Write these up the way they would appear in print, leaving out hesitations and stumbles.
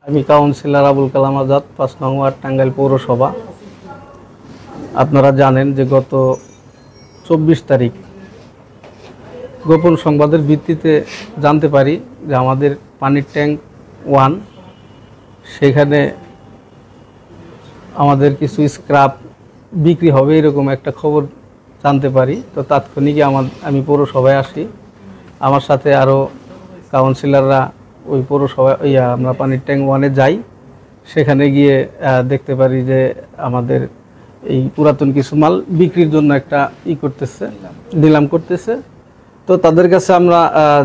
আমি কাউন্সিলর আবুল কালাম আজাদ, ৫ নং ওয়ার্ড, টাঙ্গাইল পৌরসভা। আপনারা জানেন যে গত ২৪ তারিখ গোপন সংবাদের ভিত্তিতে জানতে পারি যে আমাদের পানির ট্যাঙ্ক 1 সেখানে আমাদের কিছু স্ক্র্যাপ বিক্রি হবে এরকম একটা খবর জানতে পারি। তো তাৎক্ষণিকই আমি পৌরসভায় আসি, আমার সাথে আরও কাউন্সিলররা ওই পৌরসভায় আমরা পানির ট্যাঙ্ক 1-এ যাই। সেখানে গিয়ে দেখতে পারি যে আমাদের এই পুরাতন কিছু মাল বিক্রির জন্য একটা নিলাম করতেছে। তো তাদের কাছে আমরা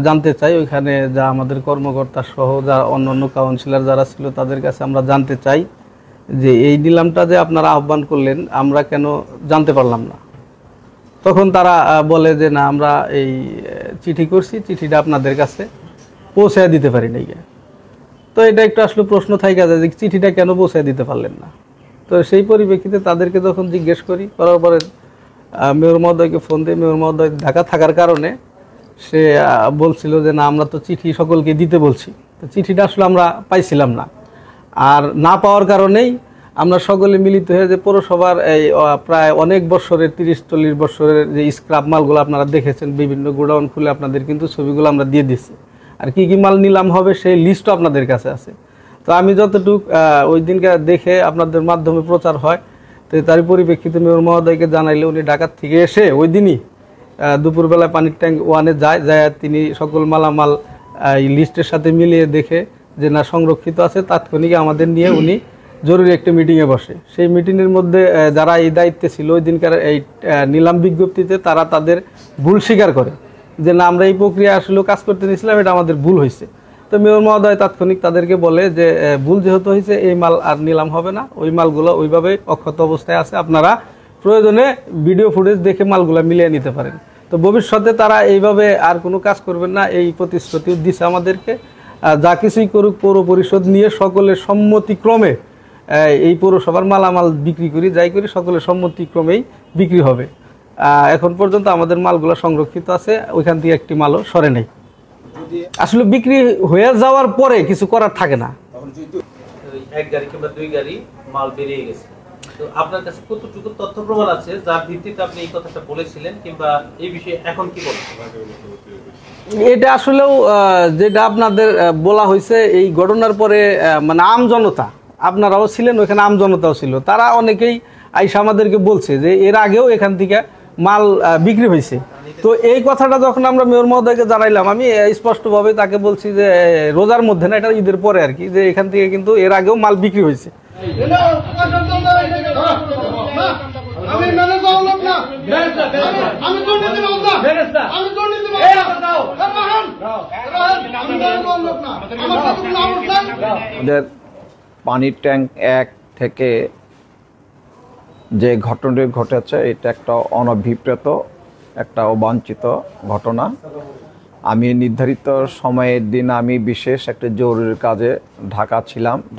জানতে চাই, ওইখানে যা আমাদের কর্মকর্তা সহ যা অন্যান্য কাউন্সিলর যারা ছিল তাদের কাছে আমরা জানতে চাই যে এই নিলামটা যে আপনারা আহ্বান করলেন আমরা কেন জানতে পারলাম না। তখন তারা বলে যে না, আমরা এই চিঠি করছি, চিঠিটা আপনাদের কাছে পৌঁছায় দিতে পারি নাই। তো এটা একটু আসলে প্রশ্ন থাইকা যায় যে চিঠিটা কেন পৌঁছায় দিতে পারলেন না। তো সেই পরিপ্রেক্ষিতে তাদেরকে যখন জিজ্ঞেস করার পরে মেয়র মহোদয়কে ফোন দিয়ে, মেয়র মহোদয় ঢাকা থাকার কারণে সে বলছিল যে না, আমরা তো চিঠি সকলকে দিতে বলছি, তো চিঠিটা আসলে আমরা পাইছিলাম না। আর না পাওয়ার কারণেই আমরা সকলে মিলিত হয়ে যে পৌরসভার এই প্রায় অনেক বছরের ৩০-৪০ বছরের যে স্ক্র্যাপ মালগুলো আপনারা দেখেছেন, বিভিন্ন গোডাউন খুলে আপনাদের কিন্তু ছবিগুলো আমরা দিয়ে দিচ্ছি, আর কি কি মাল নিলাম হবে সেই লিস্টও আপনাদের কাছে আছে। তো আমি যতটুকু ওই দিনকে দেখে আপনাদের মাধ্যমে প্রচার হয়, তো তারই পরিপ্রেক্ষিতে মেয়র মহোদয়কে জানাইলে উনি ঢাকার থেকে এসে ওই দিনই দুপুরবেলায় পানির ট্যাঙ্ক 1-এ যায় তিনি সকল মালামাল এই লিস্টের সাথে মিলিয়ে দেখে যে না সংরক্ষিত আছে। তাৎক্ষণিক আমাদের নিয়ে উনি জরুরি একটা মিটিংয়ে বসে। সেই মিটিংয়ের মধ্যে যারা এই দায়িত্বে ছিল ওই দিনকার এই নিলাম বিজ্ঞপ্তিতে তারা তাদের ভুল স্বীকার করে যে না, আমরা এই প্রক্রিয়া আসলে কাজ করতে নিয়েছিলাম, এটা আমাদের ভুল হয়েছে। তো মেয়র মহোদয় তাৎক্ষণিক তাদেরকে বলে যে ভুল যেহেতু হয়েছে এই মাল আর নিলাম হবে না, ওই মালগুলো ওইভাবে অক্ষত অবস্থায় আছে, আপনারা প্রয়োজনে ভিডিও ফুটেজ দেখে মালগুলো মিলিয়ে নিতে পারেন। তো ভবিষ্যতে তারা এইভাবে আর কোনো কাজ করবেন না এই প্রতিশ্রুতি দিচ্ছে আমাদেরকে। যা কিছুই করুক পৌর পরিষদ নিয়ে সকলের সম্মতিক্রমে এই পৌরসভার মালামাল বিক্রি করি, যাই করি সকলের সম্মতিক্রমেই বিক্রি হবে। এখন পর্যন্ত আমাদের মালগুলো সংরক্ষিত আছে, ওইখান থেকে একটি মালও সরে নেই। আসলে বিক্রি হয়ে যাওয়ার পরে কিছু করার থাকে না। এক গাড়ি কিংবা 2 গাড়ি মাল বেরিয়ে গেছে, তো আপনার কাছে কতটুকু তথ্য প্রমাণ আছে যার ভিত্তিতে আপনি এই কথাটা বলেছিলেন, কিংবা এই বিষয়ে এখন কি বলেন? এটা আসলেও যেটা আপনাদের বলা হয়েছে এই ঘটনার পরে মানে আমজনতা, আপনারাও ছিলেন ওইখানে, আমজনতাও ছিল, তারা অনেকেই আইসা আমাদেরকে বলছে যে এর আগেও এখান থেকে মাল বিক্রি হয়েছে। তো এই কথাটা যখন আমরা মেয়র মহোদয়কে জানাইলাম, আমি স্পষ্টভাবে তাকে বলছি যে রোজার মধ্যে না, এটা ঈদের পরে আর কি, যে এখান থেকে কিন্তু এর আগেও মাল বিক্রি হয়েছে। আমাদের পানির ট্যাঙ্ক 1 থেকে যে ঘটনাটি ঘটেছে এটা একটা অনভিপ্রেত, একটা অবাঞ্ছিত ঘটনা। আমি নির্ধারিত সময়ের দিন আমি বিশেষ একটা জরুরি কাজে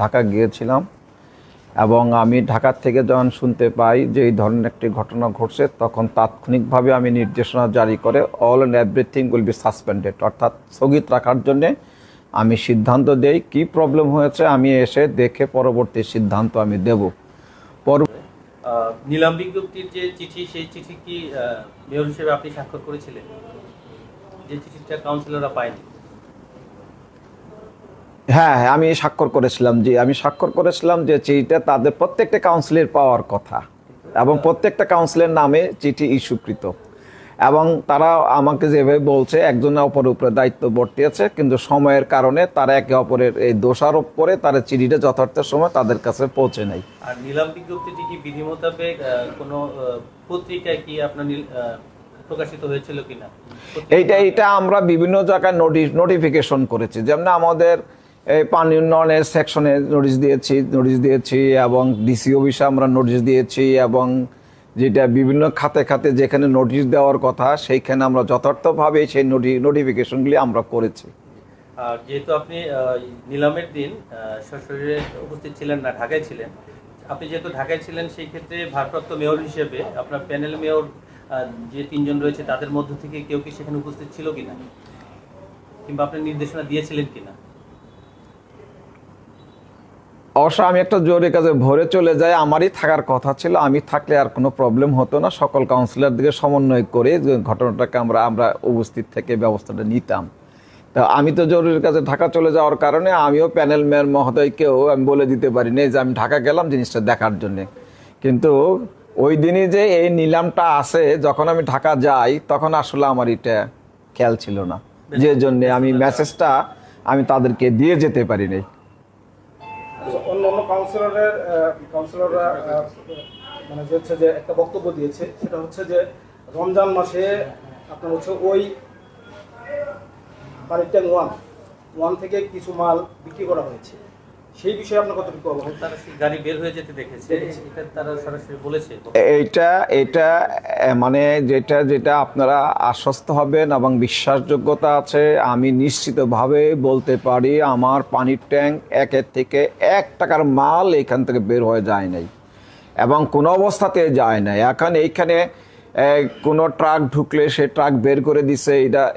ঢাকা গিয়েছিলাম, এবং আমি ঢাকা থেকে যখন শুনতে পাই যে এই ধরনের একটি ঘটনা ঘটছে, তখন তাৎক্ষণিকভাবে আমি নির্দেশনা জারি করে all and everything will be suspended, অর্থাৎ স্থগিত রাখার জন্যে আমি সিদ্ধান্ত দেই। কি প্রবলেম হয়েছে আমি এসে দেখে পরবর্তী সিদ্ধান্ত আমি দেব। নিলাম বিজ্ঞপ্তির যে চিঠি, সেই চিঠি কি মেয়র হিসেবে আপনি স্বাক্ষর করেছিলেন? যে চিঠিটা কাউন্সিলররা পায়নি। হ্যাঁ, আমি স্বাক্ষর করেছিলাম যে চিঠিটা তাদের প্রত্যেকটা কাউন্সিলের পাওয়ার কথা, এবং প্রত্যেকটা কাউন্সিলের নামে চিঠি ইস্যুকৃত, এবং তারা আমাকে যেভাবে বলছে একজনের অপরের উপরে দায়িত্ব বর্তিয়েছে, কিন্তু সময়ের কারণে তারা একে অপরের এই দোষারোপ করে তারা চিঠিটা যথার্থ সময় তাদের কাছে পৌঁছে নেয়। আর নিলাম বিজ্ঞপ্তিটি কি বিধি মোতাবেক কোনো পত্রিকায় কি আপনার প্রকাশিত হয়েছিল কিনা? এইটা আমরা বিভিন্ন জায়গায় নোটিফিকেশন করেছি, যেমন আমাদের এই পানি উন্নয়নের সেকশনে নোটিশ দিয়েছি এবং ডিসি অফিসে আমরা নোটিশ দিয়েছি, এবং যেটা বিভিন্ন খাতে যেখানে নোটিশ দেওয়ার কথা সেইখানে আমরা যথার্থভাবে সেই নোটিফিকেশনগুলি আমরা করেছি। আর যেহেতু আপনি নিলামের দিন সশরীরে উপস্থিত ছিলেন না, ঢাকায় ছিলেন, আপনি যেহেতু ঢাকায় ছিলেন সেই ক্ষেত্রে ভারপ্রাপ্ত মেয়র হিসেবে আপনার প্যানেল মেয়র যে 3 জন রয়েছে তাদের মধ্য থেকে কেউ কি সেখানে উপস্থিত ছিল কিনা, কিংবা আপনি নির্দেশনা দিয়েছিলেন কিনা? অবশ্য আমি একটা জরুরি কাজে ভোরে চলে যাই, আমারই থাকার কথা ছিল, আমি থাকলে আর কোনো প্রবলেম হতো না, সকল কাউন্সিলর দিকে সমন্বয় করে যে ঘটনাটাকে আমরা উপস্থিত থেকে ব্যবস্থাটা নিতাম। তা আমি তো জরুরি কাজে ঢাকা চলে যাওয়ার কারণে আমিও প্যানেল মেয়র মহোদয়কেও আমি বলে দিতে পারি না যে আমি ঢাকা গেলাম জিনিসটা দেখার জন্যে। কিন্তু ওই দিনই যে এই নিলামটা আছে, যখন আমি ঢাকা যাই তখন আসলে আমার এটা খেয়াল ছিল না, যে জন্যে আমি মেসেজটা আমি তাদেরকে দিয়ে যেতে পারি নাই। অন্য অন্য কাউন্সিলররা মানে যে হচ্ছে যে একটা বক্তব্য দিয়েছে, সেটা হচ্ছে যে রমজান মাসে আপনার হচ্ছে ওই পানির ট্যাঙ্ক ওয়ান থেকে কিছু মাল বিক্রি করা হয়েছে, সেই বিষয়ে আপনার কতটুকু অবগত? তারা সেই গাড়ি বের হয়ে যেতে দেখেছে, এটা তারা সরাসরি বলেছে। এটা মানে যেটা আপনারা আশ্বস্ত হবেন এবং বিশ্বাসযোগ্যতা আছে, আমি নিশ্চিতভাবে বলতে পারি আমার পানির ট্যাঙ্ক 1 থেকে 1 টাকার মাল এখান থেকে বের হয়ে যায় নাই এবং কোনো অবস্থাতে যায় নাই। এখন এইখানে কোনো ট্রাক ঢুকলে সে ট্রাক বের করে দিছে,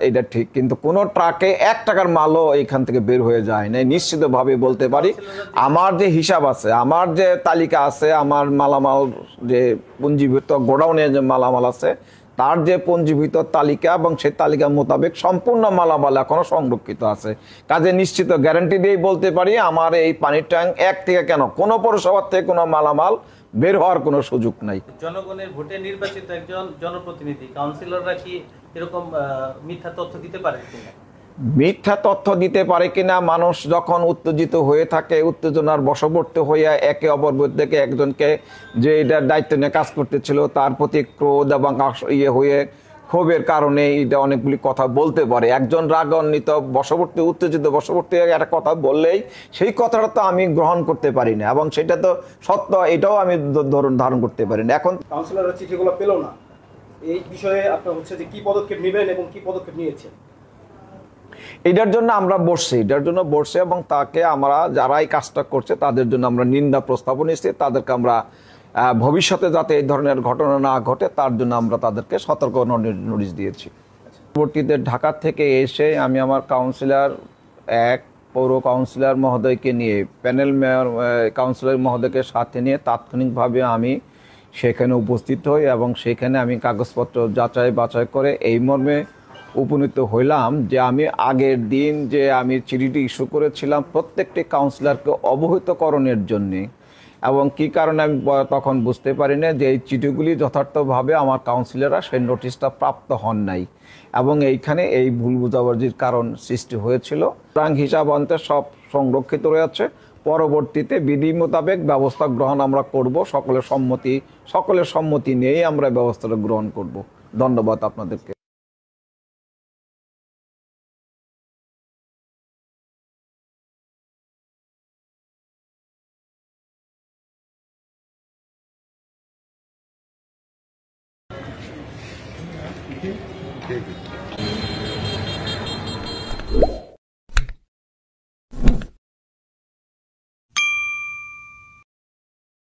এটা ঠিক, কিন্তু কোনো ট্রাকে 1 টাকার মালও এখান থেকে বের হয়ে যায় নাই নিশ্চিতভাবে বলতে পারি। আমার যে হিসাব আছে, আমার যে তালিকা আছে, আমার মালামাল যে পঞ্জীভূত গোডাউনে যে মালামাল আছে তার যে পঞ্জীভূত তালিকা এবং সেই তালিকা মোতাবেক সম্পূর্ণ মালামাল এখনো সংরক্ষিত আছে। কাজে নিশ্চিত গ্যারান্টি দিয়েই বলতে পারি আমার এই পানির ট্যাঙ্ক 1 থেকে কেন কোনো পৌরসভার থেকে কোনো মালামাল বের হওয়ার কোনো সুযোগ নাই। জনগণের ভোটে নির্বাচিত একজন জনপ্রতিনিধি, কাউন্সিলররা কি এরকম মিথ্যা তথ্য দিতে পারে কিনা? মিথ্যা তথ্য দিতে পারে কিনা, মানুষ যখন উত্তেজিত হয়ে থাকে, উত্তেজনার বশবর্তী হইয়া একে অপর থেকে একজনকে যে এটার দায়িত্ব নিয়ে কাজ করতেছিল তার প্রতি ক্রোধ এবং হয়ে ক্ষোভের কারণে এটা অনেকগুলি কথা বলতে পারে। একজন রাগান্বিত উত্তেজিত বশবর্তী একটা কথা বললেই সেই কথাটা তো আমি গ্রহণ করতে পারি না এবং সেটা তো সত্য, এটাও আমি ধারণ করতে পারি না। এখন কাউন্সিলররা চিঠিগুলো পেল না, এই বিষয়ে আপনার হচ্ছে যে কি পদক্ষেপ নেবেন এবং কি পদক্ষেপ নিয়েছেন? এটার জন্য আমরা বসছি এবং তাকে আমরা যারা এই কাজটা করছে তাদের জন্য আমরা নিন্দা প্রস্তাবন এসেছি, তাদেরকে আমরা ভবিষ্যতে যাতে এই ধরনের ঘটনা না ঘটে তার জন্য আমরা তাদেরকে সতর্ক নোটিশ দিয়েছি। পরবর্তীতে ঢাকা থেকে এসে আমি আমার পৌর কাউন্সিলর মহোদয়কে নিয়ে প্যানেল মেয়র কাউন্সিলর মহোদয়কে সাথে নিয়ে তাৎক্ষণিকভাবে আমি সেখানে উপস্থিত হই এবং সেখানে আমি কাগজপত্র যাচাই বাছাই করে এই মর্মে উপনীত হইলাম যে আমি আগের দিন যে আমি চিঠিটি ইস্যু করেছিলাম প্রত্যেকটি কাউন্সিলরকে অবহিতকরণের জন্যে, এবং কি কারণে আমি তখন বুঝতে পারি না যে এই চিঠিগুলি যথার্থভাবে আমার কাউন্সিলররা সেই নোটিশটা প্রাপ্ত হন নাই এবং এইখানে এই ভুল বুঝাবুঝির কারণ সৃষ্টি হয়েছিল। সুতরাং হিসাব অন্তে সব সংরক্ষিত রয়েছে, পরবর্তীতে বিধি মোতাবেক ব্যবস্থা গ্রহণ আমরা করব, সকলের সম্মতি নিয়েই আমরা ব্যবস্থাটা গ্রহণ করব। ধন্যবাদ আপনাদেরকে। ठीक है।